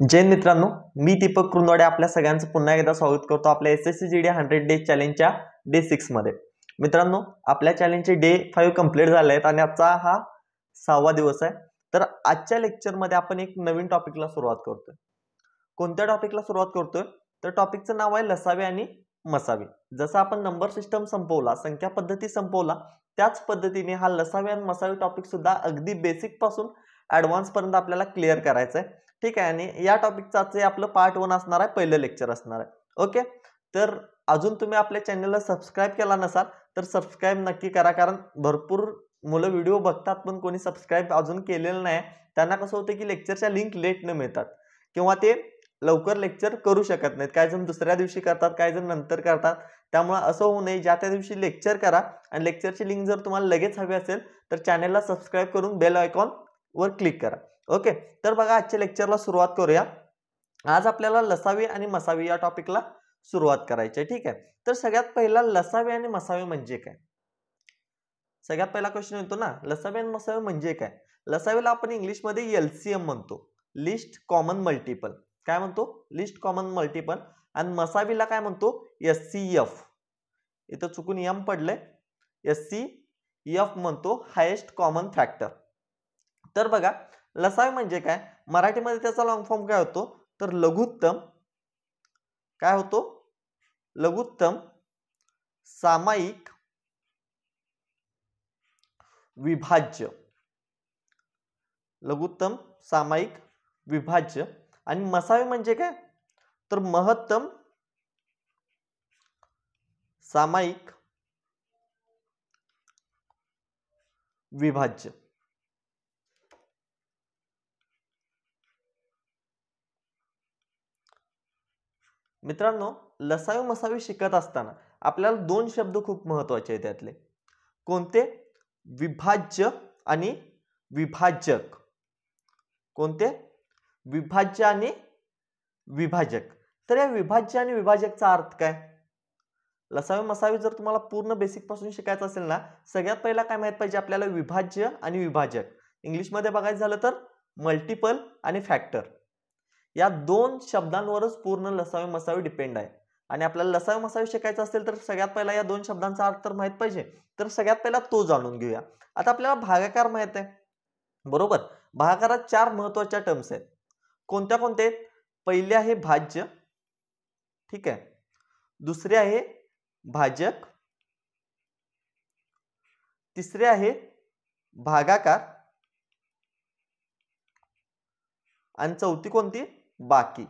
जय मित्रांनो, मी दीपक कृंदवाडे आपल्या सगळ्यांचं पुन्हा एकदा स्वागत करतो आपल्या एसएससी जीडी 100 डेज चॅलेंजच्या डे 6 मध्ये। मित्रांनो, आपल्या चॅलेंजचे डे 5 कंप्लीट झाले आहेत आणि आजचा हा 6वा दिवस आहे। तर आजच्या लेक्चर मध्ये आपण एक नवीन टॉपिकला सुरुवात करतोय। कोणत्या टॉपिकला सुरुवात करतोय तर टॉपिकचं नाव आहे लसावे आणि मसावे। जसं आपण नंबर सिस्टम संपवला, संख्या पद्धती संपवला, त्याच पद्धतीने हा लसावे आणि मसावे टॉपिक सुद्धा अगदी बेसिक पासून ॲडव्हान्स पर्यंत आपल्याला क्लिअर करायचं आहे। ठीक आहे, आणि या टॉपिकचं आपलं पार्ट 1 असणार आहे, पहिलं लेक्चर असणार आहे। ओके, तर अजून तुम्ही आपल्या चॅनलला सबस्क्राइब केला नसाल तर सबस्क्राइब नक्की करा, कारण भरपूर मुलं व्हिडिओ बघतात पण कोणी सबस्क्राइब अजून केलेलं नाही। त्यांना कसं होतं की लेक्चरच्या लिंक लेट न मिळतात किंवा ते लवकर लेक्चर करू शकत नाहीत। काही जण दुसऱ्या दिवशी करतात, काही जण नंतर करतात। त्यामुळे असं होऊ नये, ज्या त्या दिवशी लेक्चर करा आणि लेक्चरची लिंक जर तुम्हाला लगेच हवी असेल तर चॅनलला सबस्क्राइब करून बेल आयकॉन वर क्लिक करा। ओके, तर बघा आजच्या लेक्चरला सुरुवात करूया। आज आपल्याला लसावे आणि मसावे या टॉपिकला सुरुवात करायची आहे। ठीक आहे, तर सगळ्यात पहिला लसावे आणि मसावे म्हणजे काय? सगळ्यात पहिला क्वेश्चन येतो ना, लसावे आणि मसावे म्हणजे काय? लसावेला आपण इंग्लिश मध्ये एलसीएम म्हणतो, लिस्ट कॉमन मल्टिपल। काय म्हणतो? List common multiple. आणि मसावीला काय म्हणतो? एचसीएफ। इथं चुकून एम पडले, एचसीएफ म्हणतो, हायेस्ट कॉमन फॅक्टर। तर बघा, लसावे म्हणजे काय? मराठीमध्ये त्याचा लॉंग फॉर्म काय होतो तर लघुत्तम। काय होतो? लघुत्तम सामायिक विभाज्य। लघुत्तम सामायिक विभाज्य। आणि मसावे म्हणजे काय तर महत्तम सामायिक विभाज्य। मित्रांनो, लसावे मसावे शिकत असताना आपल्याला दोन शब्द खूप महत्त्वाचे आहेत त्यातले। कोणते? विभाज्य आणि विभाजक। कोणते? विभाज्य आणि विभाजक। तर या विभाज्य आणि विभाजकचा अर्थ काय? लसावे मसावे जर तुम्हाला पूर्ण बेसिक पासून शिकायचं असेल ना, सगळ्यात पहिला काय माहित पाहिजे आपल्याला? विभाज्य आणि विभाजक। इंग्लिश मध्ये बघायचं झालं तर मल्टिपल आणि फॅक्टर। या दोन शब्दांवरच पूर्ण लसावे मसावे डिपेंड आहे। आणि आपल्याला लसावे मसावे शिकायचं असेल तर सगळ्यात पहिला या दोन शब्दांचा अर्थ तर माहित पाहिजे। तर सगळ्यात पहिला तो जाणून घेऊया। आता आपल्याला भागाकार माहित आहे, बरोबर? भागाकारात चार महत्त्वाच्या टर्म्स आहेत। कोणत्या कोणत्या आहेत? पहिले आहे भाज्य, ठीक आहे, दुसरे आहे भाजक, तिसरे आहे भागाकार, आणि चौथी कोणती? बाकी।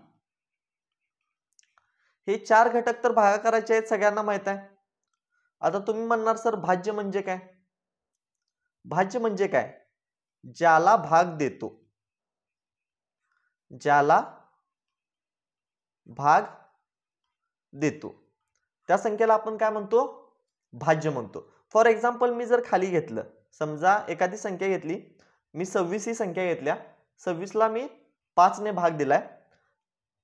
हे चार घटक तर भागाकाराचे आहेत, सगळ्यांना माहित आहे। आता तुम्ही म्हणणार सर भाज्य म्हणजे काय? भाज्य म्हणजे काय? ज्याला भाग देतो, ज्याला भाग देतो त्या संख्येला आपण काय म्हणतो? भाज्य म्हणतो। फॉर एक्झाम्पल, मी जर खाली घेतलं, समजा एखादी संख्या घेतली, मी 26 ही संख्या घेतल्या, 26 ला मी 5 ने भाग दिलाय।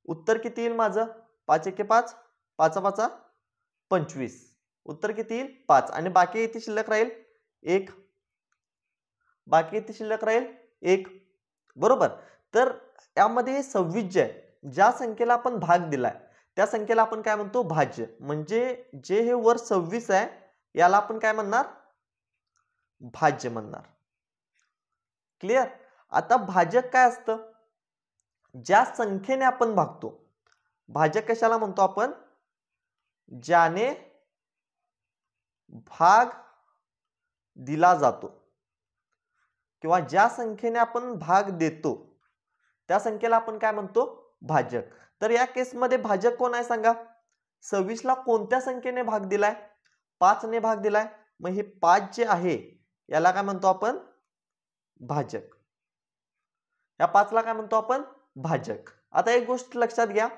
उत्तर किती येईल माझं? 5 एके 5, 5 5 25। उत्तर किती येईल? 5। आणि बाकी किती शिल्लक राहील? 1। बाकी किती शिल्लक राहील? 1, बरोबर? तर यामध्ये 26 जे आहे, ज्या संख्येला आपण भाग दिलाय त्या संख्येला आपण काय म्हणतो? भाज्य। म्हणजे जे हे वर 26 आहे याला आपण काय म्हणणार? भाज्य म्हणणार। क्लियर? आता भाजक काय असतं? ज्या संख्येने आपण भागतो। भाजक कशाला म्हणतो आपण? ज्याने भाग दिला जातो किंवा ज्या संख्येने आपण भाग देतो त्या संख्येला आपण काय म्हणतो? भाजक। तर या केस मध्ये भाजक कोण आहे सांगा? 26 ला कोणत्या संख्येने भाग दिलाय? 5 ने भाग दिलाय। मग हे 5 जे आहे याला काय म्हणतो आपण? भाजक। या 5 ला काय म्हणतो आपण? भाजक। आता एक गोष्ट लक्षात घ्या,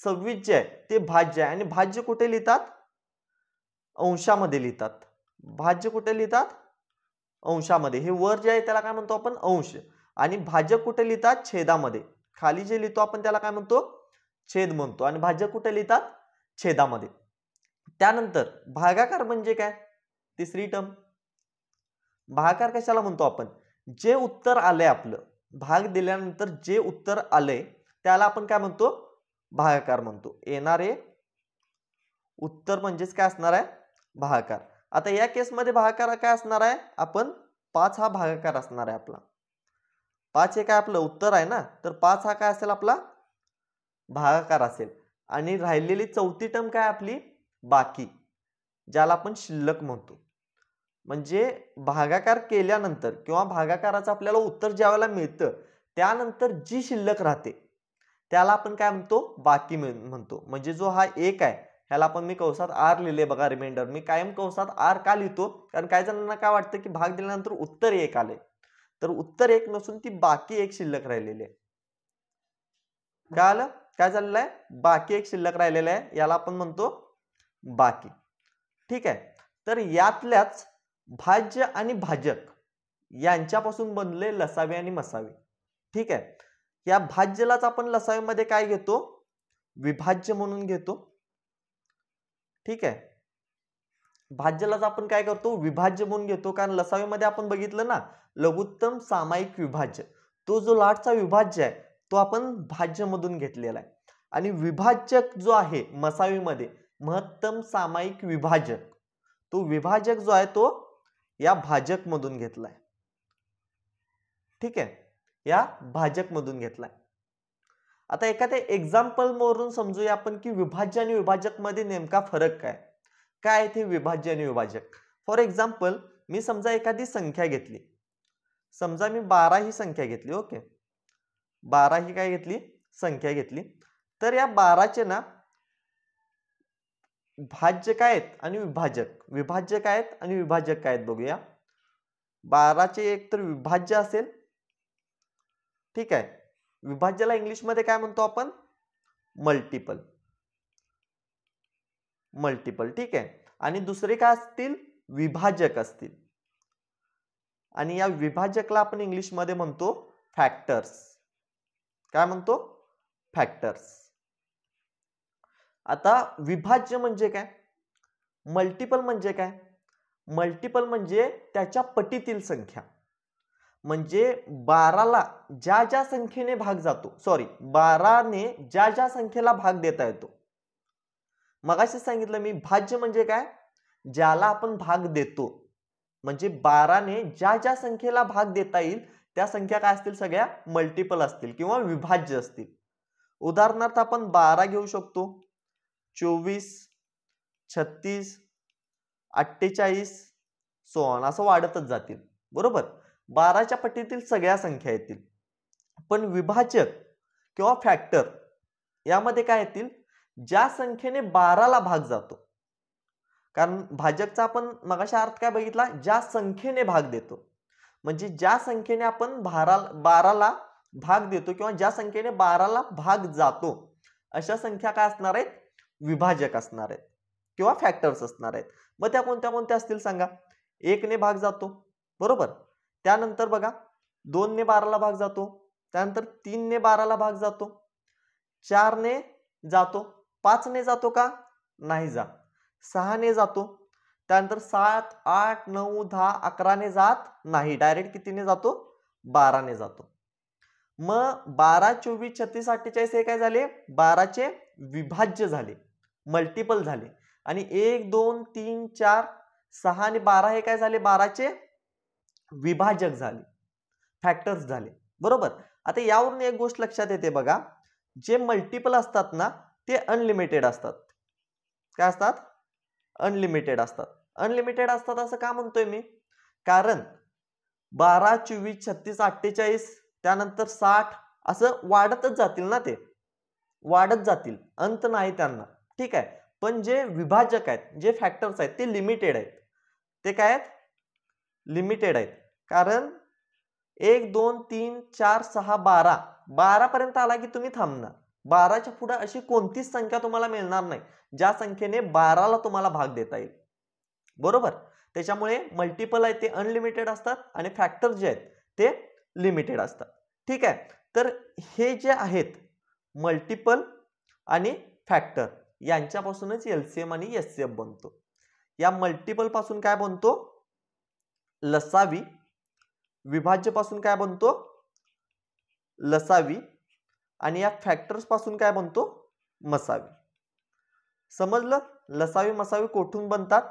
26 जे आहे ते भाज्य आहे, आणि भाज्य कुठे लिहितात? अंशामध्ये लिहितात। भाज्य कुठे लिहितात? अंशामध्ये। हे वर जे आहे त्याला काय म्हणतो आपण? अंश। आणि भाजक कुठे लिहितात? छेदामध्ये। खाली जे लिहितो आपण त्याला काय म्हणतो? छेद म्हणतो। आणि भाजक कुठे लिहितात? छेदामध्ये। त्यानंतर भागाकार म्हणजे काय? तिसरी टर्म। भागाकार कशाला म्हणतो आपण? जे उत्तर आले आपलं, भाग दिल्यानंतर जे उत्तर आले त्याला आपण काय म्हणतो, भागाकार म्हणतो. येणारे उत्तर म्हणजेच काय असणार आहे, भागाकार. आता या केसमध्ये भागाकार काय असणार आहे, आपण 5 हा भागाकार असणार आहे आपला. 5 हे काय आपलं उत्तर आहे ना, तर 5 हा काय असेल आपला भागाकार असेल. आणि राहिलेली चौथी टर्म काय आपली बाकी, ज्याला आपण शिल्लक म्हणतो. म्हणजे भागाकार केल्यानंतर किंवा भागाकाराचं आपल्याला उत्तर ज्यावेळेला मिळतं त्यानंतर जी शिल्लक राहते त्याला आपण काय म्हणतो, बाकी म्हणतो. म्हणजे जो हा 1 आहे ह्याला आपण मी कंसात आर लिहिले बघा, रिमाइंडर. मी कायम कंसात आर का लिहितो, कारण काही जणांना काय वाटतं की भाग दिल्यानंतर उत्तर 1 आले, तर उत्तर 1 नसून ती बाकी 1 शिल्लक राहिलेली आहे. काय आलं, काय झालेलं आहे, बाकी 1 शिल्लक राहिलेलं आहे, याला आपण म्हणतो बाकी. ठीक आहे. तर यातल्याच भाज्य आणि भाजक यांच्यापासून बनले लसावी आणि मसावी. ठीक आहे. या भाज्यलाच आपण लसावीमध्ये काय घेतो, विभाज्य म्हणून घेतो. ठीक आहे. भाज्यलाच आपण काय करतो, विभाज्य म्हणून घेतो, कारण लसावीमध्ये आपण बघितलं ना लघुत्तम सामायिक विभाज्य, तो जो लाटचा विभाज्य आहे तो आपण भाज्य मधून घेतलेला आहे. आणि विभाजक जो आहे मसावीमध्ये महत्तम सामायिक विभाजक, तो विभाजक जो आहे तो या भाजक मधून घेतलाय. ठीक आहे, या भाजक मधून घेतलाय. आता एखाद्या एक्झाम्पल वरून समजूया आपण की विभाज्य आणि विभाजक मध्ये नेमका फरक काय काय ते विभाज्य आणि विभाजक. फॉर एक्झाम्पल, मी समजा एखादी संख्या घेतली, समजा मी 12 ही संख्या घेतली. ओके, 12 ही काय घेतली, संख्या घेतली. तर या 12चे ना भाज्य काय आहेत आणि विभाजक, विभाज्य काय आहेत आणि विभाजक काय आहेत बघूया. 12चे एक तर विभाज्य असेल. ठीक आहे, विभाज्याला इंग्लिश मध्ये काय म्हणतो आपण, मल्टिपल. मल्टिपल. ठीक आहे. आणि दुसरे काय असतील, विभाजक असतील. आणि या विभाजकला आपण इंग्लिश मध्ये म्हणतो फॅक्टर्स. काय म्हणतो, फॅक्टर्स. आता विभाज्य म्हणजे काय, मल्टिपल म्हणजे काय, मल्टिपल म्हणजे त्याच्या पटीतील संख्या. म्हणजे 12ला ज्या ज्या संख्येने भाग जातो, सॉरी 12ने ज्या ज्या संख्येला भाग देता येतो. मगाशी सांगितलं मी भाज्य म्हणजे काय, ज्याला आपण भाग देतो. म्हणजे 12ने ज्या ज्या संख्येला भाग देता येईल त्या संख्या काय असतील, सगळ्या मल्टिपल असतील किंवा विभाज्य असतील. उदाहरणार्थ आपण 12 घेऊ शकतो, 24, 36, 48 सो ऑन, असं वाढतच जातील. बरोबर, 12च्या पटीतील सगळ्या संख्या येतील. पण विभाजक किंवा फॅक्टर यामध्ये काय येतील, ज्या संख्येने 12ला भाग जातो. कारण भाजकचा आपण मगाशी अर्थ काय बघितला, ज्या संख्येने भाग देतो. म्हणजे ज्या संख्येने आपण 12ला भाग देतो किंवा ज्या संख्येने 12ला भाग जातो अशा संख्या काय असणार आहेत, विभाजक असणार आहेत किंवा फॅक्टर्स असणार आहेत. मग त्या कोणत्या कोणत्या असतील सांगा. 1ने भाग जातो, बरोबर. त्यानंतर बघा 2ने 12ला भाग जातो, त्यानंतर 3ने 12ला भाग जातो, 4ने जातो, 5ने जातो का, नाही जात, 6ने जातो, त्यानंतर 7, 8, 9, 10, 11ने जात नाही, डायरेक्ट कितीने जातो, 12ने जातो. मग 12, 24, 36, 48 हे काय झाले, 12चे विभाज्य झाले, मल्टिपल झाले. आणि 1, 2, 3, 4, 6 आणि 12 हे काय झाले, 12चे विभाजक झाले, फॅक्टर्स झाले. बरोबर. आता यावरून एक गोष्ट लक्षात येते बघा, जे मल्टिपल असतात ना ते अनलिमिटेड असतात. काय असतात, अनलिमिटेड असतात. अनलिमिटेड असतात असं का म्हणतोय मी, कारण 12, 24, 36, 48 त्यानंतर 60 असं वाढतच जातील ना, ते वाढत जातील, अंत नाही त्यांना. ठीक आहे. पण जे विभाजक आहेत, जे फॅक्टर्स आहेत ते लिमिटेड आहेत. ते काय आहेत, लिमिटेड आहेत. कारण 1, 2, 3, 4, 6, 12, 12 पर्यंत आला की तुम्ही थांबणार. 12च्या पुढे अशी कोणतीच संख्या तुम्हाला मिळणार नाही ज्या संख्येने 12ला तुम्हाला भाग देता येईल. बरोबर. त्याच्यामुळे मल्टिपल आहे ते अनलिमिटेड असतात आणि फॅक्टर जे आहेत ते लिमिटेड असतात. ठीक आहे. तर हे जे आहेत मल्टिपल आणि फॅक्टर यांच्यापासूनच एलसीएम आणि एचसीएफ बनतो. या मल्टिपल पासून काय बनतो, लसावी. विभाज्य पासून काय बनतो, लसावी. आणि या फॅक्टर्स पासून काय बनतो? मसावी. समजलं? लसावी मसावी कोठून बनतात?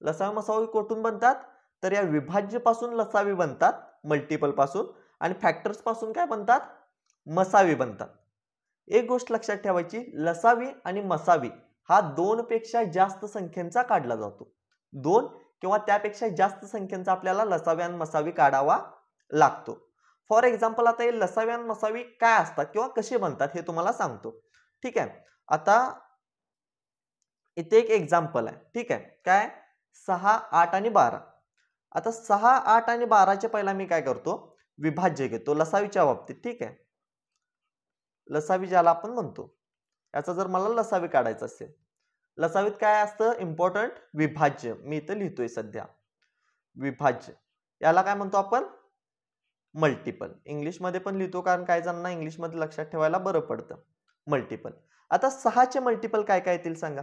लसावी मसावी कोठून बनतात? तर या विभाज्य पासून लसावी बनतात, मल्टिपल पासून, आणि फॅक्टर्स पासून काय बनतात? मसावी बनतात. एक गोष्ट लक्षात ठेवायची, लसावी आणि मसावी हा 2 पेक्षा जास्त संख्यांचा काढला जातो. 2 किंवा त्यापेक्षा जास्त संख्यांचा आपल्याला लसावी आणि मसावी काढावा लागतो. फॉर एक्झाम्पल आता हे लसावी आणि मसावी काय असतात किंवा कसे बनतात हे तुम्हाला सांगतो. ठीक आहे. आता इथे एक एक्झाम्पल आहे. ठीक आहे. काय? 6, 8 आणि 12. आता 6, 8 आणि 12चे पहिला मी काय करतो? विभाज्य घेतो लसावीच्या बाबतीत. ठीक आहे. लसावी ज्याला आपण म्हणतो, याचा जर मला लसावी काढायचं असेल, लसावीत काय असतं? इम्पॉर्टंट विभाज्य. मी इथं लिहितोय सध्या विभाज्य. याला काय म्हणतो आपण? मल्टिपल. इंग्लिशमध्ये पण लिहितो कारण काही जणांना इंग्लिशमध्ये लक्षात ठेवायला बरं पडतं. मल्टिपल. आता 6चे मल्टिपल काय काय येतील सांगा?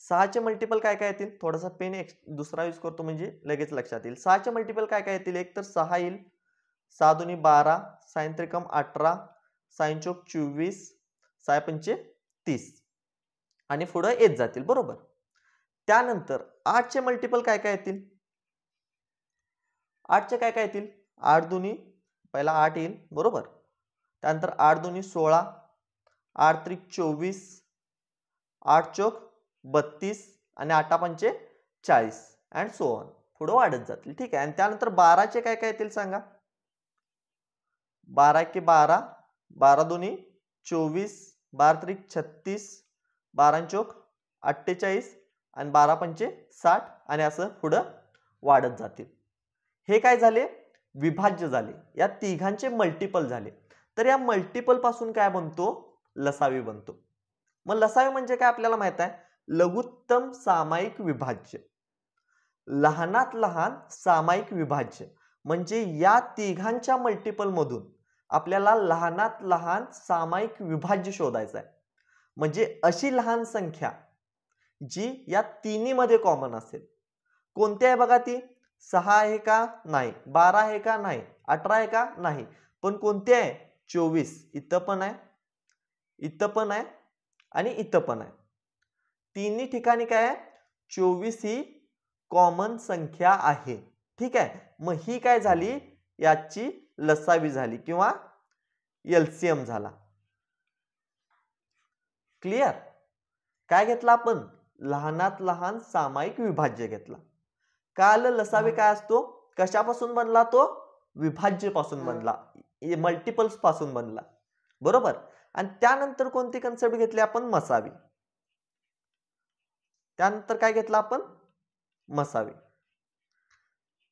6चे मल्टिपल काय काय येतील? थोडासा पेन दुसरा यूज करतो म्हणजे लगेच लक्षात येईल. 6चे मल्टिपल काय काय येतील? एक तर 6 येईल, 6 दुनी 12, 6 त्रिकम 18, 6 चौक 24, 6 पंचे 30 आणि पुढे येत जातील. बरोबर. त्यानंतर 8चे मल्टिपल काय काय येतील? 8चे काय काय येतील? 8 दुनी पहिला 8 येईल. बरोबर. त्यानंतर 8 दुनी 16, 8 त्रिक 24, 8 चौक 32 आणि 8 पंचे 40 अँड सो ऑन. पुढे वाढत जातील. ठीक आहे. आणि त्यानंतर 12चे काय काय येतील सांगा? 12 के 12, 12 दुनी 24, 12 त्रिक 36, 12 चौक 48 आणि 12 पंचे 60 आणि असं पुढे वाढत जातील. हे काय झाले? विभाज्य झाले. या तिघांचे मल्टिपल झाले. तर या मल्टिपल पासून काय बनतो? लसावी बनतो. मग लसावी म्हणजे काय आपल्याला माहित आहे? लघुत्तम सामायिक विभाज्य. लहानात लहान सामायिक विभाज्य म्हणजे या तिघांच्या मल्टिपल मधून आपल्याला लहानात लहान सामायिक विभाज्य शोधायचा आहे. म्हणजे अशी लहान संख्या जी या तिन्ही मध्ये कॉमन असेल. कोणती आहे बघा ती? 6 आहे का? नाही. 12 आहे का? नाही. 18 आहे का? नाही. पण कोणती आहे? 24. इथं पण आहे, इथं पण आहे आणि इथं पण आहे. तिन्ही ठिकाणी काय आहे? 24 ही कॉमन संख्या आहे. ठीक आहे. मग ही काय झाली? याची लसावी झाली किंवा एलसीएम झाला. क्लिअर? काय घेतला आपण? लहानात लहान सामायिक विभाज्य घेतला. काल लसावी काय असतो? कशापासून बनला तो? विभाज्य पासून बनला, मल्टिपल्स पासून बनला. बरोबर. आणि त्यानंतर कोणती कन्सेप्ट घेतली आपण? मसावी. त्यानंतर काय घेतलं आपण? मसावी.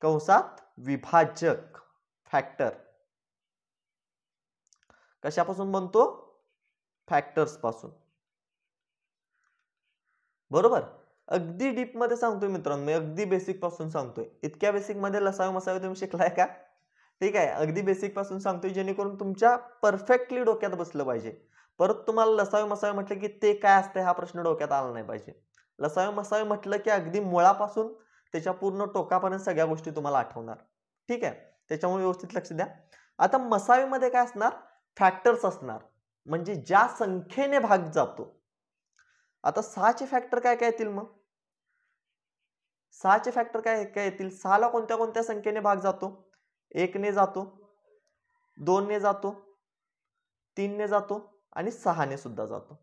कंसात विभाजक फॅक्टर कशापासून बनतो? फॅक्टर्स पासून. बरोबर. अगदी डीप मध्ये सांगतोय मित्रांनो, मी अगदी बेसिक पासून सांगतोय. इतक्या बेसिक मध्ये लसावी मसावी तुम्ही शिकलाय का? ठीक आहे. अगदी बेसिक पासून सांगतोय जेणेकरून तुमच्या परफेक्टली डोक्यात बसलं पाहिजे. परत तुम्हाला लसावी मसावी म्हटलं की ते काय असते हा प्रश्न डोक्यात आला नाही पाहिजे. लसावी मसावी म्हटलं की अगदी मुळापासून त्याच्या पूर्ण टोकापर्यंत सगळ्या गोष्टी तुम्हाला आठवणार. ठीक आहे. त्याच्यामुळे व्यवस्थित लक्ष द्या. आता मसावीमध्ये काय असणार? फॅक्टर्स असणार. म्हणजे ज्या संख्येने भाग जातो. आता 6चे फॅक्टर काय काय येतील? मग 6चे फॅक्टर काय काय येतील? 6ला कोणत्या कोणत्या संख्येने भाग जातो? 1 ने जातो, 2 ने जातो, 3 ने जातो आणि 6 ने सुद्धा जातो.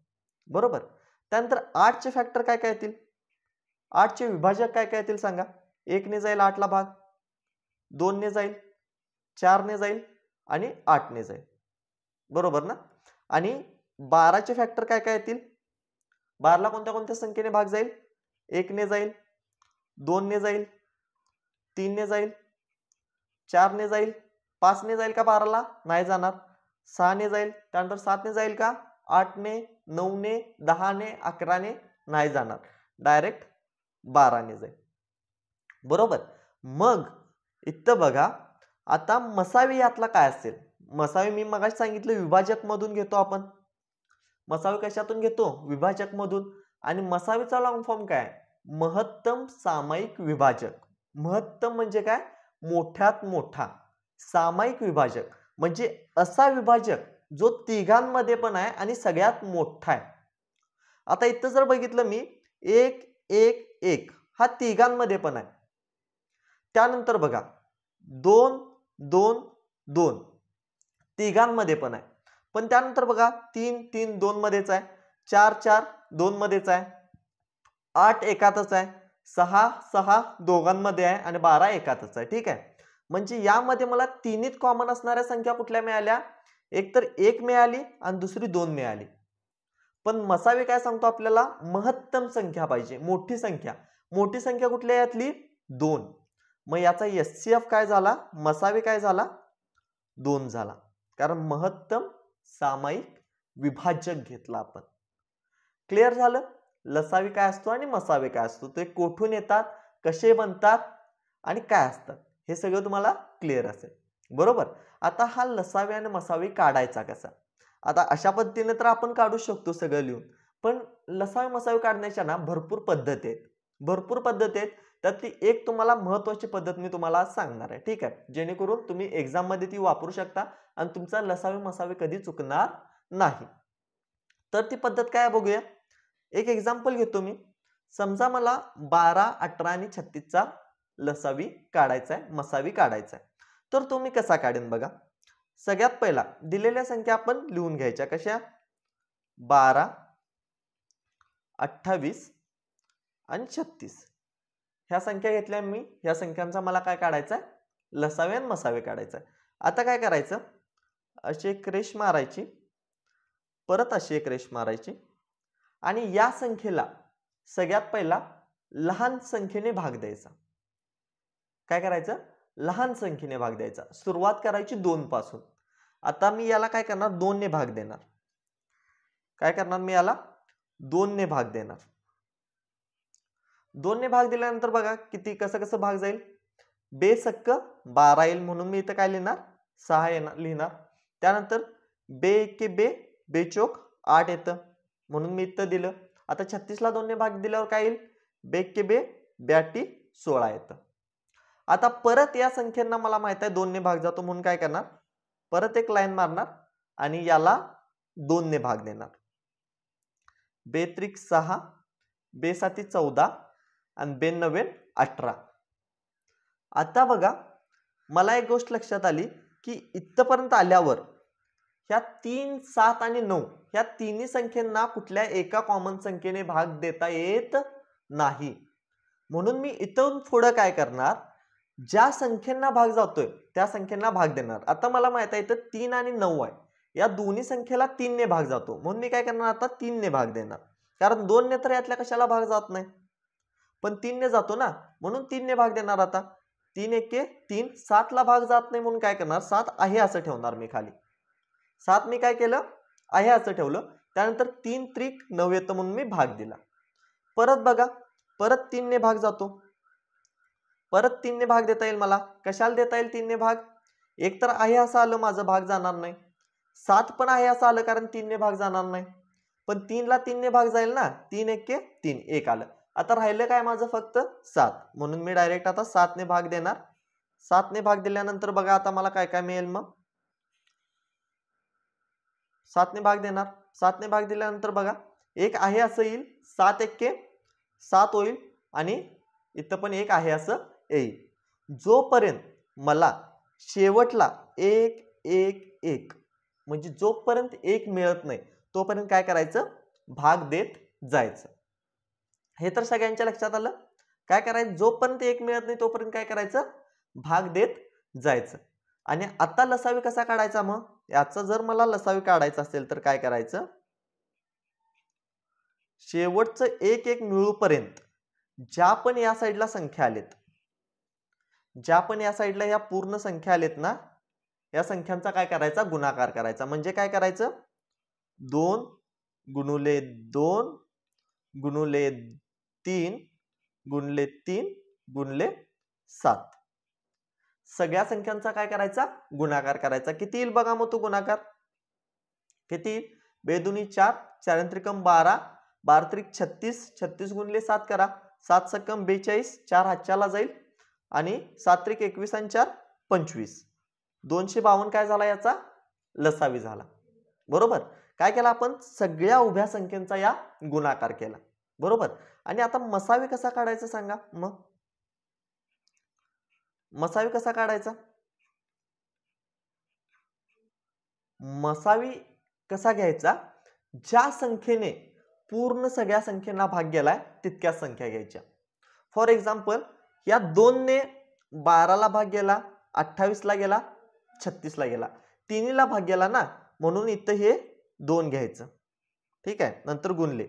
बरोबर. त्यानंतर 8चे फॅक्टर काय काय येतील? 8चे विभाजक काय काय येतील सांगा? 1 ने जाईल 8ला भाग, 2 ने जाईल, 4 ने जाईल आणि 8 ने जाईल. बरोबर ना? आणि 12चे फॅक्टर काय काय येतील? 12ला कोणत्या कोणत्या संख्येने भाग जाईल? 1 ने जाईल, 2 ने जाईल, 3 ने जाईल, 4 ने जाईल, 5 ने जाईल का 12ला? नाही जाणार. 6 ने जाईल, त्यानंतर 7 ने जाईल का? 8 ने, 9 ने, 10 ने, 11 ने नाही जाणार. डायरेक्ट 12 ने जाईल. बरोबर. मग इथं बघा, आता मसावी यातला काय असेल? मसावी मी मगाशी सांगितलं विभाजक मधून घेतो आपण. मसावी कशातून घेतो? विभाजक मधून. आणि मसावीचा लॉंग फॉर्म काय? महत्तम सामायिक विभाजक. महत्तम म्हणजे काय? मोठ्यात मोठा. सामायिक विभाजक म्हणजे असा विभाजक जो तिघांमध्ये पण आहे आणि सगळ्यात मोठा आहे. आता इथं जर बघितलं मी 1 1 1 हा तिघांमध्ये पण आहे. त्यानंतर बघा 2 2 2 तिघांमध्ये पण आहे. पण त्यानंतर बघा 3 3 2 मध्येच आहे, 4 4 2 मध्येच आहे, 8 एकातच आहे, 6 6 दोघांमध्ये आहे आणि 12 एकातच आहे. ठीक आहे. म्हणजे यामध्ये मला तिन्हीत कॉमन असणाऱ्या संख्या कुठल्या मिळाल्या? एक तर 1 मिळाली आणि दुसरी 2 मिळाली. पण मसावी काय सांगतो आपल्याला? महत्तम संख्या पाहिजे, मोठी संख्या. मोठी संख्या कुठली आहे यातली? 2. मग याचा एचसीएफ काय झाला? मसावी काय झाला? 2 झाला. कारण महत्तम सामायिक विभाजक घेतला आपण. क्लिअर झालं? लसावी काय असतो आणि मसावी काय असतो, ते कोठून येतात, कसे बनतात आणि काय असतात, हे सगळं तुम्हाला क्लिअर असेल. बरोबर. आता हा लसावी आणि मसावी काढायचा कसा? आता अशा पद्धतीने तर आपण काढू शकतो सगळं लिहून, पण लसावी मसावी काढण्याच्या ना भरपूर पद्धती आहेत. भरपूर पद्धती आहेत. त्यातली एक तुम्हाला महत्त्वाची पद्धत मी तुम्हाला आज सांगणार आहे. ठीक आहे. जेणेकरून तुम्ही एक्झाम मध्ये ती वापरू शकता आणि तुमचा लसावी मसावी कधी चुकणार नाही. तर ती पद्धत काय बघूया. एक एक्झाम्पल घेतो मी. समजा मला 12 18 आणि 36 चा लसावी काढायचा आहे, मसावी काढायचा आहे. तर तो मी कसा काढेन बघा. सगळ्यात पहिला दिलेल्या संख्या आपण लिहून घ्यायच्या. कशा? 12 28 आणि 36 ह्या संख्या घेतल्या मी. ह्या संख्यांचा मला काय काढायचा आहे? लसावी आणि मसावी काढायचा आहे. आता काय करायचं? अशी एक रेष मारायची, परत अशी एक रेष मारायची आणि या संख्येला सगळ्यात पहिला लहान संख्येने भाग द्यायचा. काय करायचं? लहान संख्येने भाग द्यायचा. सुरुवात करायची 2 पासून. आता मी याला काय करणार? 2 ने भाग देणार. काय करणार मी याला? 2 ने भाग देणार. 2 ने भाग दिल्यानंतर बघा किती कसं भाग जाईल? बेसक्क 12 येईल म्हणून मी इथं काय लिहिणार? 6 लिहिणार. त्यानंतर बे एके बे, बेचोक 8 येतं म्हणून मी इथं दिलं. आता 36 ला 2 ने भाग दिल्यावर काय येईल? बेके बे, ब्याटी 16 येतं. आता परत या संख्येला मला माहित आहे 2 ने भाग जातो म्हणून काय करणार? परत एक लाईन मारणार आणि याला 2 ने भाग देणार. बेत्रिक 6, बेसाती 14 आणि बेन 9 18. आता बघा मला एक गोष्ट लक्षात आली की इथपर्यंत आल्यावर ह्या 3 7 आणि 9 ह्या तिन्ही संख्यांना कुठल्या एका कॉमन संख्येने भाग देता येत नाही. म्हणून मी इथून पुढे काय करणार? ज्या संख्यांना भाग जातोय त्या संख्यांना भाग देणार. आता मला माहित आहे इथं 3 आणि 9 आहे. या दोन्ही संख्येला 3 ने भाग जातो म्हणून मी काय करणार? आता 3 ने भाग देणार. कारण 2 ने तर यातल्या कशाला भाग जात नाही, पण 3 ने जातो ना, म्हणून 3 ने भाग देणार. आता 3 एके 3, 7 ला भाग जात नाही म्हणून काय करणार? 7 आहे असं ठेवणार मी खाली. 7 मी काय केलं? आहे असं ठेवलं. त्यानंतर 3 त्रिक 9 येतं म्हणून मी भाग दिला. परत बघा, परत 3 ने भाग जातो. परत 3 ने भाग देता येईल मला. कशाला देता येईल 3 ने भाग? एक तर आहे असं आलं, माझं भाग जाणार नाही. 7 पण आहे असं आलं कारण 3 ने भाग जाणार नाही. पण 3 ला 3 ने भाग जाईल ना. 3 एके 3, 1 आलं. आता राहिलं काय माझं? फक्त 7. म्हणून मी डायरेक्ट आता 7 ने भाग देणार. 7 ने भाग दिल्यानंतर बघा आता मला काय काय मिळेल मग? 7 ने भाग देणार. 7 ने भाग दिल्यानंतर बघा एक आहे असं येईल. 7 एके 7 होईल आणि इथं पण एक आहे असं येईल. जोपर्यंत मला शेवटला 1 1 1 म्हणजे जोपर्यंत 1 मिळत नाही तोपर्यंत काय करायचं? भाग देत जायचं. हे तर सगळ्यांच्या लक्षात आलं. काय करायचं? जोपर्यंत 1 मिळत नाही तोपर्यंत काय करायचं? भाग देत जायचं. आणि आता लसावी कसा काढायचा मग? याचा जर मला लसावी काढायचा असेल तर काय करायचं? शेवटचं 1 1 मिळूपर्यंत ज्या पण या साईडला संख्या आलेत, ज्या पण या साईडला ह्या पूर्ण संख्या आलेत ना, या संख्यांचा काय करायचा? गुणाकार करायचा. म्हणजे काय करायचं? 2 गुणुले 2 गुणुले 3 गुणले 3 गुणले 7. सगळ्या संख्यांचा काय करायचा? गुणाकार करायचा. किती येईल बघा मग तो गुणाकार? किती येईल? 2 दुनी 4, 4 त्रिकम 12, 12 त्रिक 36, 36 गुणले 7 करा. 7 सक्कम 42, 4 हातच्याला जाईल आणि 7 त्रिक 21 आणि 4 25. 252 काय झाला याचा लसावी झाला. बरोबर. काय केला आपण सगळ्या उभ्या संख्येचा या गुणाकार केला. बरोबर. आणि आता मसावी कसा काढायचा सांगा. मग मसावी कसा काढायचा. मसावी कसा घ्यायचा, ज्या संख्येने पूर्ण सगळ्या संख्यांना भाग गेलाय तितक्या संख्या घ्यायच्या. फॉर एक्झाम्पल या 2 ने 12 ला भाग गेला, 28 ला गेला, 36 ला गेला, 3 ला भाग गेला ना, म्हणून इथं हे 2 घ्यायचं. ठीक आहे. नंतर गुणले.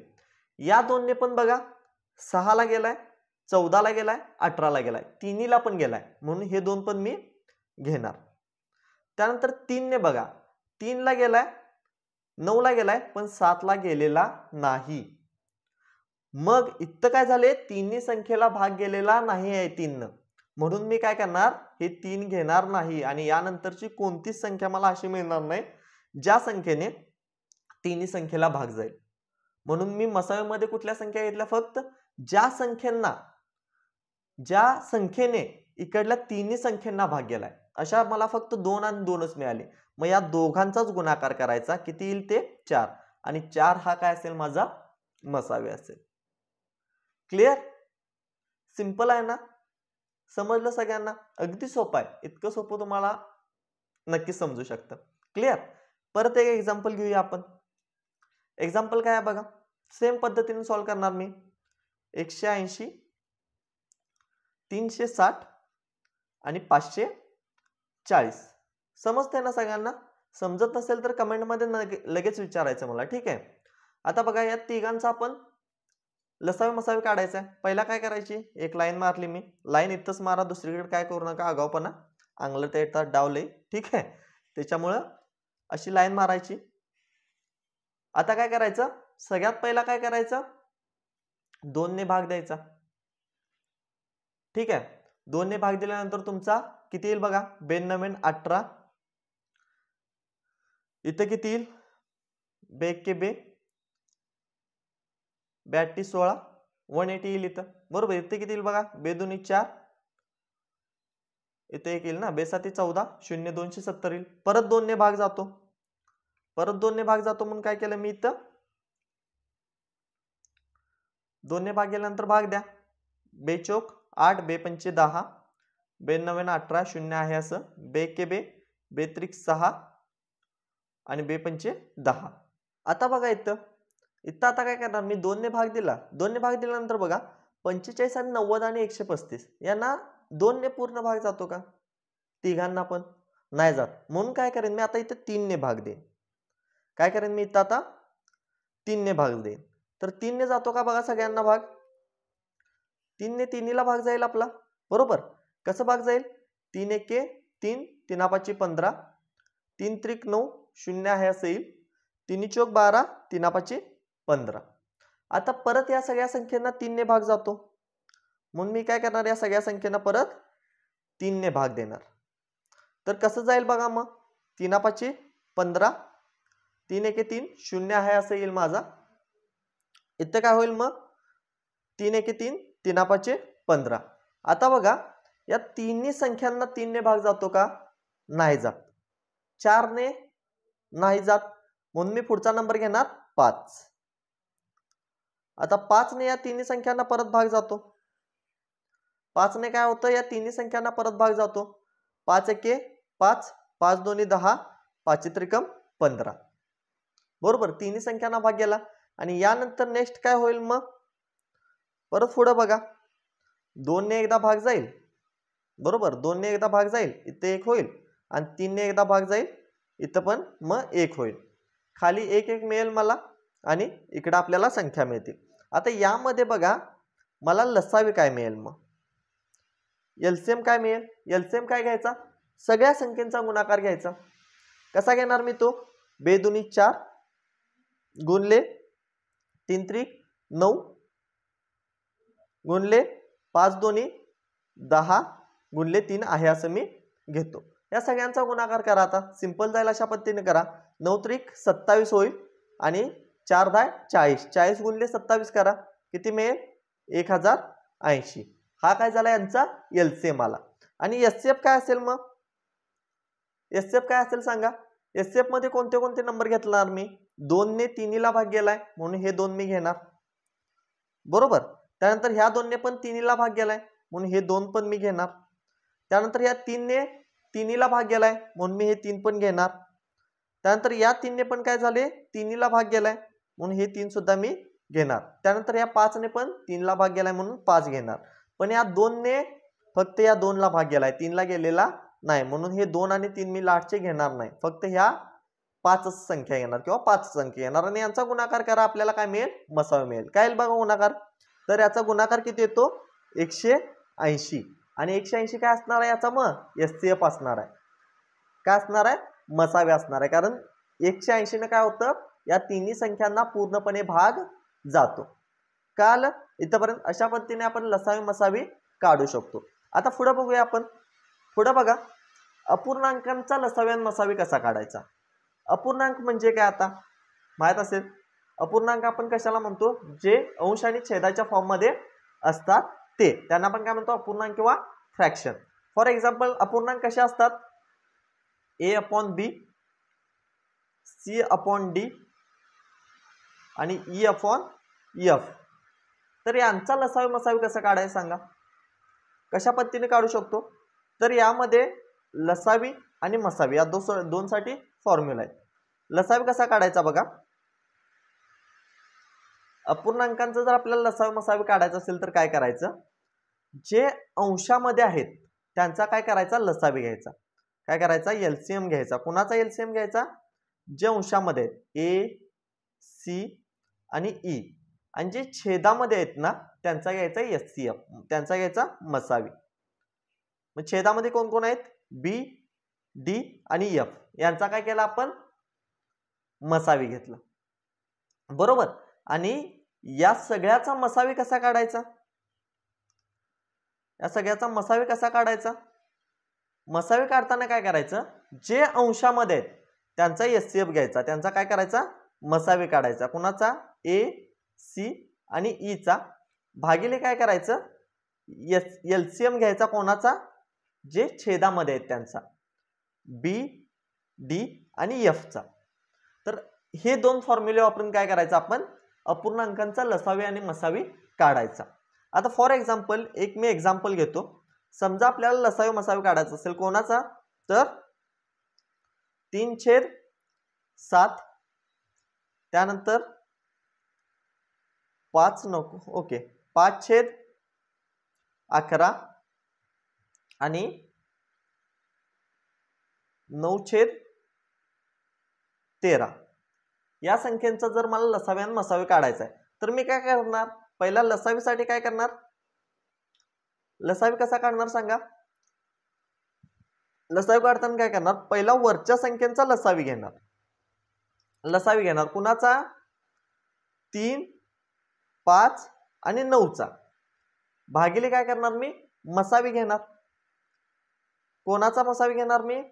या 2 ने पण बघा 6 ला गेलाय, 14 ला गेलाय, 18 ला गेलाय, 3 ला पण गेलाय, म्हणून हे 2 पण मी घेणार. त्यानंतर 3 ने बघा 3 ला गेलाय, 9 ला गेलाय, पण 7 ला गेलेला नाही. मग इथं काय झाले, तिन्ही संख्येला भाग गेलेला नाही आहे 3 न, म्हणून मी काय करणार, हे 3 घेणार नाही. आणि यानंतरची कोणतीच संख्या मला अशी मिळणार नाही ज्या संख्येने तिन्ही संख्येला भाग जाईल. म्हणून मी मसावीमध्ये कुठल्या संख्या घेतल्या, फक्त ज्या संख्येने इकडल्या तिन्ही संख्यांना भाग गेलाय अशा मला फक्त 2 आणि 2च मिळाले. मग या दोघांचाच गुणाकार करायचा. किती येईल ते 4. आणि 4 हा काय असेल माझा मसावी असेल. क्लिअर. सिंपल आहे ना. समजलं सगळ्यांना. अगदी सोपं आहे. इतकं सोपं तुम्हाला नक्की समजू शकतं. क्लिअर. परत एक एक्झाम्पल घेऊया आपण. एक्झाम्पल काय आहे बघा. सेम पद्धतीने सॉल्व्ह करणार मी. 180, 360 आणि 540. समजतंय ना सगळ्यांना. समजत नसेल तर कमेंटमध्ये लगेच विचारायचं मला. ठीक आहे. आता बघा या तिघांचा आपण लसावी मसावी काढायचा आहे. पहिला काय करायची, एक लाईन मारली मी. लाईन इथंच मारा, दुसरीकडे काय करू नका, आगाऊपणा अंगलं ते येतात डावले. ठीक आहे. त्याच्यामुळं अशी लाईन मारायची. आता काय करायचं, सगळ्यात पहिला काय करायचं, 2 ने भाग द्यायचा. ठीक आहे. 2 ने भाग दिल्यानंतर तुमचा किती येईल बघा, 92 18. इथं किती येईल, 2 के 2 82 16 180 येईल इथं. बरोबर. इथे किती येईल बघा, 2 2 4, इथे 1 येईल ना, 2 7 14 0 270 येईल. परत 2 ने भाग जातो. परत 2 ने भाग जातो म्हणून काय केलं मी इथं, 2 ने भाग गेल्यानंतर भाग द्या. 2 चौक 8, 2 पंचे 10, 2 9 18 0 आहे असं. 2 के 2 2 त्रिक 6 आणि 2 पंचे 10. आता बघा इथं आता काय करणार मी, 2 ने भाग दिला. 2 ने भाग दिल्यानंतर बघा 45 आणि 90 आणि 135 यांना 2 ने पूर्ण भाग जातो का, तिघांना पण नाही जात. म्हणून काय करेन मी आता इथं 3 ने भाग देईन. काय करेन मी इथं आता 3 ने भाग देईन. तर 3 ने जातो का बघा सगळ्यांना भाग. 3 ने 3 ला भाग जाईल आपला. बरोबर. कसं भाग जाईल, 3 1 3 3 5 15 3 त्रिक 9 0 आहे असं येईल. 3 चौक 12 3 5 15. आता परत या सगळ्या संख्येना 3 ने भाग जातो, म्हणून मी काय करणार, या सगळ्या संख्येना परत 3 ने भाग देणार. तर कसं जाईल बघा, मग 3 5 15 3 1 3 0 आहे असं येईल माझा. इथं काय होईल मग, 3 1 3 3 5 15. आता बघा या तिन्ही संख्यांना 3 ने भाग जातो का, नाही जात. 4 ने नाही जात, म्हणून मी पुढचा नंबर घेणार 5. आता 5 ने या तिन्ही संख्यांना परत भाग जातो. 5 ने काय होतं, या तिन्ही संख्यांना परत भाग जातो. 5 1 5 5 2 10 5 त्रिकम 15. बरोबर. तिन्ही संख्यांना भाग गेला. आणि यानंतर नेक्स्ट काय होईल मग, परत पुढे बघा 2 ने एकदा भाग जाईल. बरोबर. 2 ने एकदा भाग जाईल, इथे 1 होईल. आणि 3 ने एकदा भाग जाईल, इथं पण मग 1 होईल. खाली 1 1 मिळेल मला आणि इकडे आपल्याला संख्या मिळतील. आता यामध्ये बघा मला लसावी काय मिळेल, मग एलसीएम काय मिळेल. एलसीएम काय घ्यायचा, सगळ्या संख्येचा गुणाकार घ्यायचा. कसा घेणार मी तो, 2 2 4 गुणले 3 त्रिक 9 गुणले 5 2 10 गुणले 3 आहे असं मी घेतो. या सगळ्यांचा गुणाकार करा. आता सिंपल जाईल अशा पद्धतीने करा. 9 त्रिक 27 होईल आणि 4 10 40 40 गुणले 27 करा, किती मिळेल 1080. हा काय झाला यांचा एलसीएम आला. आणि एचसीएफ काय असेल, मग एससीएफ काय असेल सांगा. एससीएफ मध्ये कोणते कोणते नंबर घेतणार मी? 2 ने 3 ला भाग गेलाय म्हणून हे 2 मी घेणार, बरोबर. त्यानंतर ह्या 2 ने पण 3 ला भाग गेलाय म्हणून हे 2 पण मी घेणार. त्यानंतर या 3 ने 3 ला भाग गेलाय म्हणून मी हे 3 पण घेणार. त्यानंतर या 3 ने पण काय झाले 3 ला भाग गेलाय म्हणून हे 3 सुद्धा मी घेणार. त्यानंतर या 5 ने पण 3 ला भाग गेलाय म्हणून 5 घेणार. पण या 2 ने फक्त या 2 ला भाग गेलाय, 3 ला गेलेला नाही, म्हणून हे 2 आणि 3 मी लास्टचे घेणार नाही, फक्त ह्या 5 संख्या येणार किंवा 5 संख्या येणार. आणि यांचा गुणाकार करा, आपल्याला काय मिळेल? मसावी मिळेल. काय येईल बघा गुणाकार? तर याचा गुणाकार किती येतो? 180. आणि 180 काय असणार आहे याचा? मग एससीएफ असणार आहे. काय असणार आहे? मसावी असणार आहे. कारण 180 ने काय होतं? या तिन्ही संख्यांना पूर्णपणे भाग जातो. काल इथपर्यंत अशा पद्धतीने आपण लसावी मसावी काढू शकतो. आता पुढे बघूया आपण. पुढे बघा, अपूर्णांकांचा लसावी आणि मसावी कसा काढायचा. अपूर्णांक म्हणजे काय आता माहित असेल. अपूर्णांक आपण कशाला म्हणतो? जे अंश आणि छेदाच्या फॉर्म मध्ये असतात ते, त्यांना आपण काय म्हणतो? अपूर्णांक किंवा फ्रॅक्शन. फॉर एक्झाम्पल अपूर्णांक कसे असतात? a/b, c/d आणि e/f. तर यांचा लसावी मसावी कसं काढायचं सांगा. कशा पद्धतीने काढू शकतो? तर यामध्ये लसावी आणि मसावी या दोन साठी फॉर्म्युला आहे. लसावी कसा काढायचा बघा. अपूर्णांकांचा जर आपल्याला लसावी मसावी काढायचं असेल तर काय करायचं? जे अंशामध्ये आहेत त्यांचा काय करायचा? लसावी घ्यायचा. काय करायचा? एलसीएम घ्यायचा. कुणाचा एलसीएम घ्यायचा? जे अंशामध्ये ए, सी आणि ई, आणि जे छेदामध्ये आहेत ना त्यांचा घ्यायचा एचसीएफ, त्यांचा घ्यायचा मसावी. मग छेदामध्ये कोण कोण आहेत? बी, डी आणि एफ. यांचा काय केला आपण? मसावी घेतला, बरोबर. आणि या सगळ्याचा मसावी कसा काढायचा? या सगळ्याचा मसावी कसा काढायचा? मसावी काढताना काय करायचं? जे अंशामध्ये आहेत त्यांचा एचसीएफ घ्यायचा, त्यांचा काय करायचा? मसावी काढायचा. कुणाचा? ए, सी आणि ई चा, भागिले काय करायचं? एलसीएम घ्यायचा. कोणाचा? जे छेदामध्ये आहेत त्यांचा, बी, डी आणि एफ चा. तर हे दोन फॉर्म्युले वापरून काय करायचं आपण? अपूर्णांकांचा लसावी आणि मसावी काढायचा. आता फॉर एक्झाम्पल एक मी एक्झाम्पल घेतो. समजा आपल्याला लसावी मसावी काढायचं असेल कोणाचा? तर 3/7, त्यानंतर 5 नको, ओके, 5/11 आणि 9/13 या संख्येचा जर मला लसावी आणि मसावी काढायचा आहे तर मी काय करणार? पहिला लसावीसाठी काय करणार? लसावी कसा काढणार सांगा. लसावी काढताना काय करणार? पहिला वरच्या संख्येचा लसावी घेणार. लसावी घेणार कुणाचा? 3, 5 आणि 9 चा, भागिले काय करणार मी? मसावी घेणार. कोणाचा मसावी घेणार मी?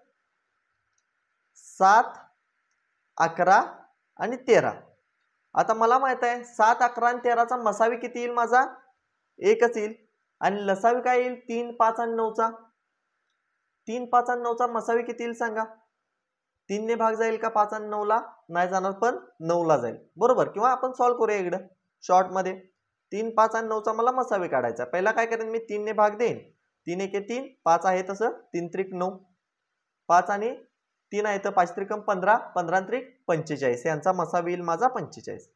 7, 11 आणि 13. आता मला माहित आहे 7, 11 आणि 13 चा मसावी किती येईल माझा? एकच येईल. आणि लसावी काय येईल? 3, 5 आणि 9 चा. 3, 5 आणि 9 चा मसावी किती येईल सांगा. 3 ने भाग जाईल का 5 आणि 9 ला? नाही जाणार, पण 9 ला जाईल, बरोबर. किंवा आपण सॉल्व करूया इकडे शॉर्ट मध्ये. 3, 5 आणि 9 चा मला मसावी काढायचा. पहिला काय करेन मी? 3 ने भाग देईन. 3 1 3, 5 आहे तसं, 3 त्रिक 9, 5 आणि 3 आहे तर 5 त्रिकम 15, 15 त्रिक 45. यांचा मसावी येईल माझा 45.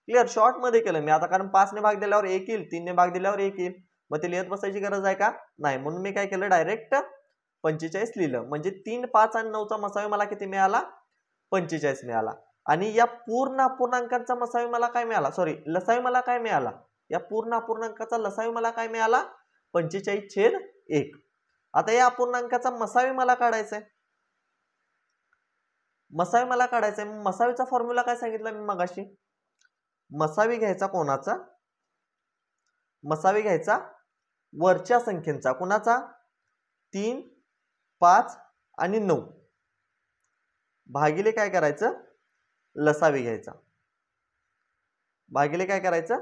क्लिअर? शॉर्ट मध्ये केलं मी आता, कारण 5 ने भाग दिल्यावर 1 येईल, 3 ने भाग दिल्यावर 1 येईल. मग ते लिहित बसायची गरज आहे का? नाही. म्हणून मी काय केलं? डायरेक्ट 45 लिहिलं. म्हणजे 3, 5 आणि 9 चा मसावी मला किती मिळाला? 45 मिळाला. आणि या पूर्ण अपूर्णांकाचा मसावी मला काय मिळाला? सॉरी, लसावी मला काय मिळाला? या पूर्ण अपूर्णांकाचा लसावी मला काय मिळाला? 45/1. आता या अपूर्णांकाचा मसावी मला काढायचा आहे. मसावी मला काढायचा आहे. मसावीचा फॉर्म्युला काय सांगितला मी मगाशी? मसावी घ्यायचा कोणाचा? मसावी घ्यायचा वरच्या संख्येचा. कुणाचा? 3, 5 आणि 9, भागिले काय करायचं? लसावी घ्यायचा. भागिले काय करायचं?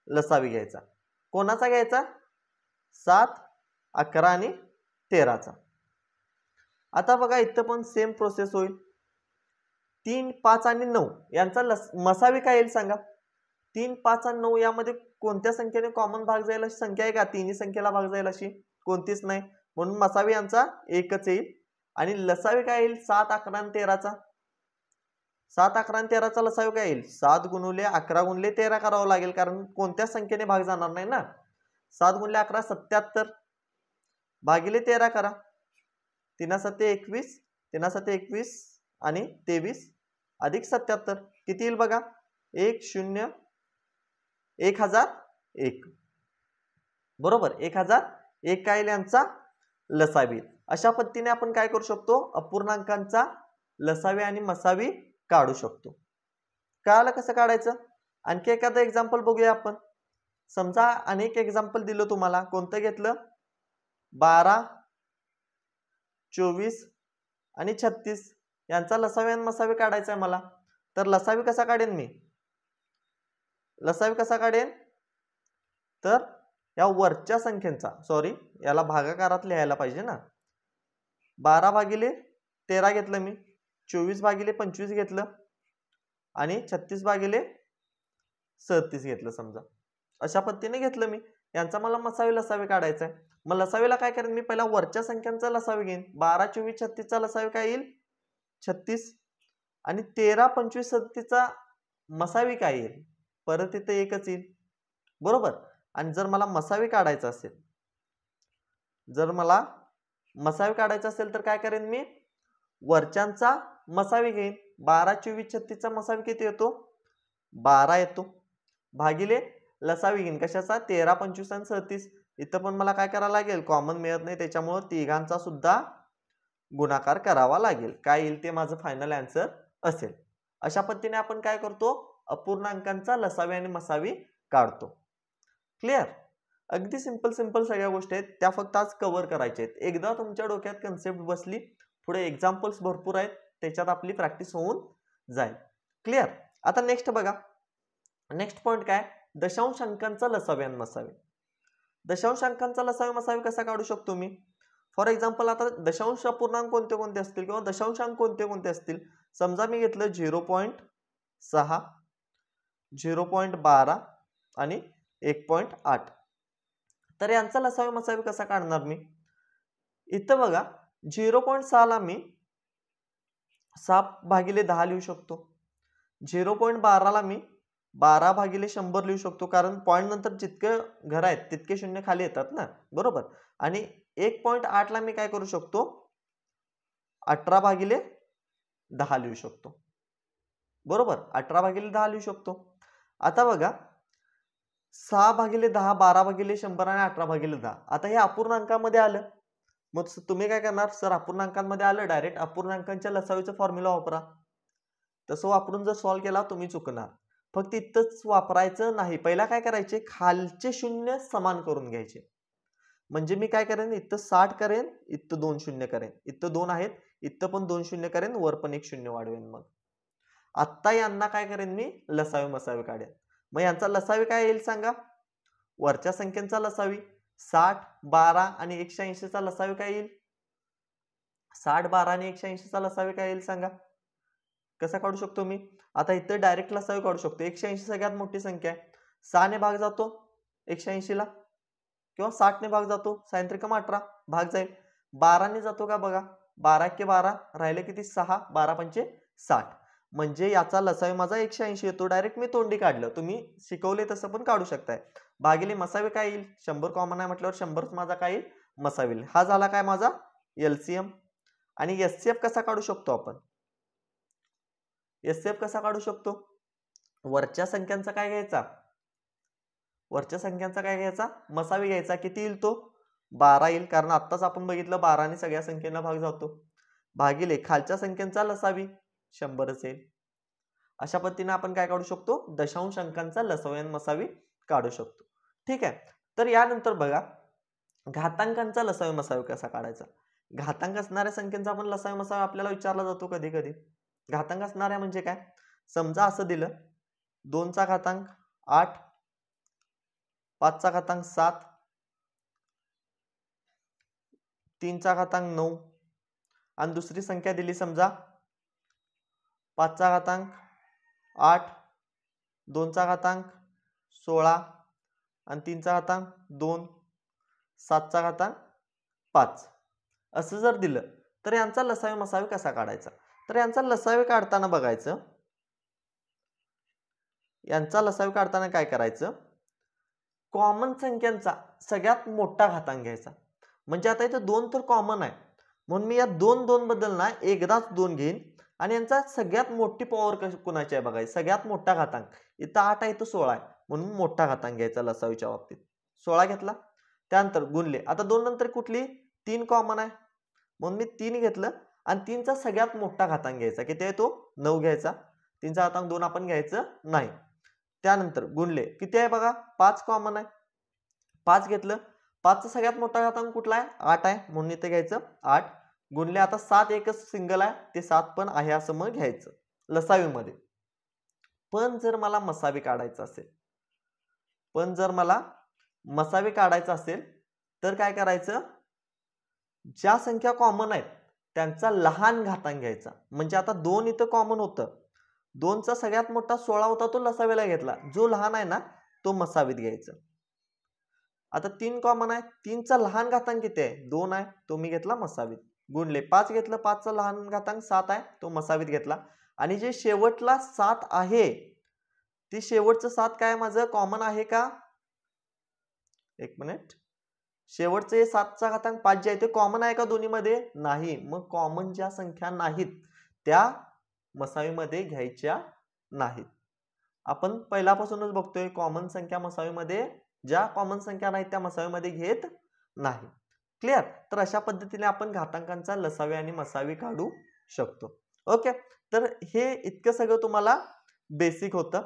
लसावी घ्यायचा. कोणाचा घ्यायचा? 7, 11 आणि 13 चा. आता बघा इथं पण सेम प्रोसेस होईल. 3, 5 आणि 9 यांचा मसावी काय येईल सांगा. 3, 5 आणि 9 यामध्ये कोणत्या संख्येने कॉमन भाग जाईल अशी संख्या आहे का? तिन्ही संख्येला भाग जाईल अशी कोणतीच नाही, म्हणून मसावी यांचा एकच येईल. आणि लसावी काय येईल? 7, 11 आणि 13चा. 7, 11 आणि 13चा लसावी काय येईल? 7 गुणिले 11 गुणिले 13 करावं लागेल, कारण कोणत्या संख्येने भाग जाणार नाही ना. 7 गुणिले 11 77 भागिले 13 करा. 3 7 21, 3 7 21 आणि 23 अधिक 77 किती येईल बघा? 1001 बरोबर. 1001 काय येईल यांचा लसावी. अशा पद्धतीने आपण काय करू शकतो? अपूर्णांकांचा लसावी आणि मसावी काढू शकतो. कळालं कसं काढायचं? आणखी एखादं एक्झाम्पल बघूया आपण. समजा अनेक एक्झाम्पल दिलं तुम्हाला. कोणतं घेतलं? 12, 24 आणि 36 यांचा लसावी आणि मसावी काढायचा आहे मला. तर लसावी कसा काढेन मी? लसावी कसा काढेन? तर या वरच्या संख्येचा, सॉरी याला भागाकारात लिहायला पाहिजे ना. 12 भागिले 13 घेतलं मी, 24 भागिले 25 घेतलं आणि 36 भागिले 37 घेतलं समजा. अशा पद्धतीने घेतलं मी. यांचा मला मसावी लसावी काढायचा आहे. मग लसावीला काय करेन मी? पहिला वरच्या संख्यांचा लसावी घेईन. 12, 24, 36चा लसावी काय येईल? 36 आणि 13, 25, 37चा मसावी काय येईल? परत इथे एकच येईल बरोबर. आणि जर मला मसावी काढायचा असेल, तर काय करेन मी? वरच्यांचा मसावी घेईन. 12, 24, 36चा मसावी किती येतो? 12 येतो. भागिले लसावी घेईन कशाचा? 13, 25 आणि 37. इथं पण मला काय करावं लागेल? कॉमन मिळत नाही, त्याच्यामुळे तिघांचा सुद्धा गुणाकार करावा लागेल. काय येईल ते माझं फायनल आन्सर असेल. अशा पद्धतीने आपण काय करतो? अपूर्णांकांचा लसावी आणि मसावी काढतो. क्लिअर? अगदी सिंपल सगळ्या गोष्टी आहेत, त्या फक्त आज कव्हर करायच्या आहेत. एकदा तुमच्या डोक्यात कन्सेप्ट बसली, पुढे एक्झाम्पल्स भरपूर आहेत, त्याच्यात आपली प्रॅक्टिस होऊन जाईल. क्लिअर? आता नेक्स्ट बघा. नेक्स्ट पॉइंट काय? दशांश अंकांचा लसावी आणि मसावी. दशांश अंकांचा लसावी मसावी कसा काढू शकतो मी? फॉर एक्झाम्पल आता दशांश अपूर्णांक कोणते कोणते असतील किंवा दशांशांक कोणते कोणते असतील? समजा मी घेतलं 0.6, 0.12 आणि 1.8. तर यांचा लसावी मसावी कसा काढणार मी? इथं बघा 0.6 ला मी 6 भागिले 10 लिहू शकतो. 0.12 ला मी 12 भागिले 100 लिहू शकतो, कारण पॉइंट नंतर जितके घर आहेत तितके शून्य खाली येतात ना बरोबर. आणि 1.8 ला मी काय करू शकतो? 18 भागिले 10 लिहू शकतो बरोबर. 18 भागिले 10 लिहू शकतो. आता बघा 6 भागिले 10, 12 भागिले 100 आणि 18 भागिले 10. आता हे अपूर्णांकामध्ये आलं. मग तुम्ही काय करणार? सर अपूर्णांकांमध्ये आलं, डायरेक्ट अपूर्णांकांच्या लसावीचा फॉर्म्युला वापरा. तसं वापरून जर सॉल्व्ह केला तुम्ही चुकणार. फक्त इतकंच वापरायचं नाही. पहिला काय करायचे? खालचे शून्य समान करून घ्यायचे. म्हणजे मी काय करेन? इथं 60 करेन, इथं 2 शून्य करेन, इथं 2 आहेत, इथं पण 2 शून्य करेन, वर पण 1 शून्य वाढवेन. मग आत्ता यांना काय करेन मी? लसावी मसावी काढेन. मग यांचा लसावी काय येईल सांगा? वरच्या संख्येचा लसावी 60, 12 आणि 180चा लसावी काय येईल? 60, 12 आणि 180चा लसावी काय येईल सांगा? कसा काढू शकतो मी? आता इथं डायरेक्ट लसावी काढू शकतो. 180 सगळ्यात मोठी संख्या आहे. 6 ने भाग जातो 180 ला किंवा 60 ने भाग जातो, 6 त्रिकम 18 भाग जाईल. 12 ने जातो का बघा? 12 × 12 राहिले किती? 6, 12 पंचे 60. म्हणजे याचा लसावी माझा 180 येतो. डायरेक्ट मी तोंडी काढलं. तुम्ही शिकवले तसं पण काढू शकताय. भागिले मसावी काय येईल? 100 कॉमन आहे म्हटल्यावर 100च माझा काय येईल? मसावी येईल. हा झाला काय माझा एलसीएम. आणि एचसीएफ कसा काढू शकतो आपण? एचसीएफ कसा काढू शकतो? वरच्या संख्यांचा काय घ्यायचा? वरच्या संख्यांचा काय घ्यायचा? मसावी घ्यायचा. किती येईल तो? 12 येईल, कारण आत्ताच आपण बघितलं 12 ने सगळ्या संख्यांना भाग जातो. भागिले खालच्या संख्यांचा लसावी 100च येईल. अशा पद्धतीने आपण काय काढू शकतो? दशांश अंकांचा लसावी आणि मसावी काढू शकतो. ठीक आहे. तर यानंतर बघा घातांकांचा लसावी मसावी कसा काढायचा? घातांक असणाऱ्या संख्येचा आपण लसावी मसावी आपल्याला विचारला जातो कधी कधी. घातांक असणाऱ्या म्हणजे काय? समजा असं दिलं 2 चा घातांक 8, 5 चा घातांक 7, 3 चा घातांक 9 आणि दुसरी संख्या दिली समजा 5 चा घातांक 8, 2 चा घातांक 16 आणि 3 चा घातांक 2, 7 चा घातांक 5 असं जर दिलं तर यांचा लसावी मसावी कसा काढायचा? तर यांचा लसावी काढताना बघायचं, यांचा लसावी काढताना काय करायचं, कॉमन संख्यांचा सगळ्यात मोठा घातांक घ्यायचा. म्हणजे आता इथं 2 तर कॉमन आहे म्हणून मी या 2 बद्दल ना एकदाच 2 घेईन आणि यांचा सगळ्यात मोठी पॉवर कोणाची आहे बघायची, सगळ्यात मोठा घातांक. इथं 8 आहे, इथं 16 आहे म्हणून मोठा घातांक घ्यायचा लसावीच्या बाबतीत. 16 घेतला, त्यानंतर गुणले. आता 2 नंतर कुठली 3 कॉमन आहे म्हणून मी 3 घेतलं आणि 3 चा सगळ्यात मोठा घातांक घ्यायचा. किती आहे तो? 9 घ्यायचा. 3 चा घातांक 2 आपण घ्यायचं नाही. त्यानंतर गुणले. किती आहे बघा, 5 कॉमन आहे, 5 घेतलं. 5 चा सगळ्यात मोठा घातांक कुठला आहे? 8 आहे म्हणून इथे घ्यायचं 8. गुणले. आता 7 एकच सिंगल आहे, ते 7 पण आहे असं मग घ्यायचं लसावीमध्ये. पण जर मला मसावी काढायचं असेल, तर काय करायचं, ज्या संख्या कॉमन आहेत त्यांचा लहान घातांक घ्यायचा. म्हणजे आता 2 इथं कॉमन होतं, 2 चा सगळ्यात मोठा 16 होता तो लसावीला घेतला, जो लहान आहे ना तो मसावीत घ्यायचा. आता 3 कॉमन आहे, 3 चा लहान घातांक किती आहे? 2 आहे, तो मी घेतला मसावीत. गुणले. 5 घेतलं, 5 चा लहान घातांक 7 आहे, तो मसावीत घेतला. आणि जे शेवटला 7 आहे ते शेवटचं 7 काय माझं कॉमन आहे का? एक मिनिट, शेवटचे 7 चा घातांक 5 जे आहे ते कॉमन आहे का दोन्हीमध्ये? नाही. मग कॉमन ज्या संख्या नाहीत त्या मसावीमध्ये घ्यायच्या नाहीत. आपण पहिल्यापासूनच बघतोय कॉमन संख्या मसावीमध्ये, ज्या कॉमन संख्या नाहीत त्या मसावीमध्ये घेत नाही. क्लिअर? तर अशा पद्धतीने आपण घातांकांचा लसावी आणि मसावी काढू शकतो. ओके, तर हे इतकं सगळं तुम्हाला बेसिक होतं.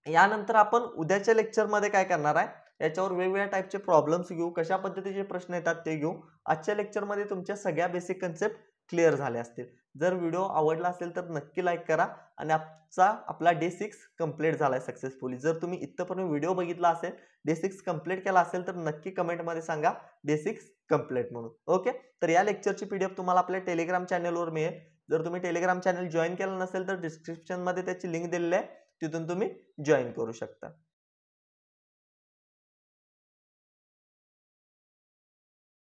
यानंतर आपण उद्याच्या लेक्चरमध्ये काय करणार आहे, याच्यावर वेगवेगळ्या टाईपचे प्रॉब्लेम्स घेऊ, कशा पद्धतीचे प्रश्न येतात ते घेऊ. आजच्या लेक्चरमध्ये तुमच्या सगळ्या बेसिक कन्सेप्ट क्लिअर झाले असतील. जर व्हिडिओ आवडला असेल तर नक्की लाईक करा. आणि आपला डे 6 कंप्लीट झालाय सक्सेसफुली. जर तुम्ही इथपर्यंत व्हिडिओ बघितला असेल, डे 6 कंप्लीट केला असेल तर नक्की कमेंटमध्ये सांगा डे 6 कंप्लीट म्हणून. ओके, तर या लेक्चरची PDF तुम्हाला आपल्या टेलिग्राम चॅनलवर मिळेल. जर तुम्ही टेलिग्राम चॅनल जॉईन केलं नसेल तर डिस्क्रिप्शनमध्ये त्याची लिंक दिलेली आहे, तिथून तुम्ही जॉईन करू शकता.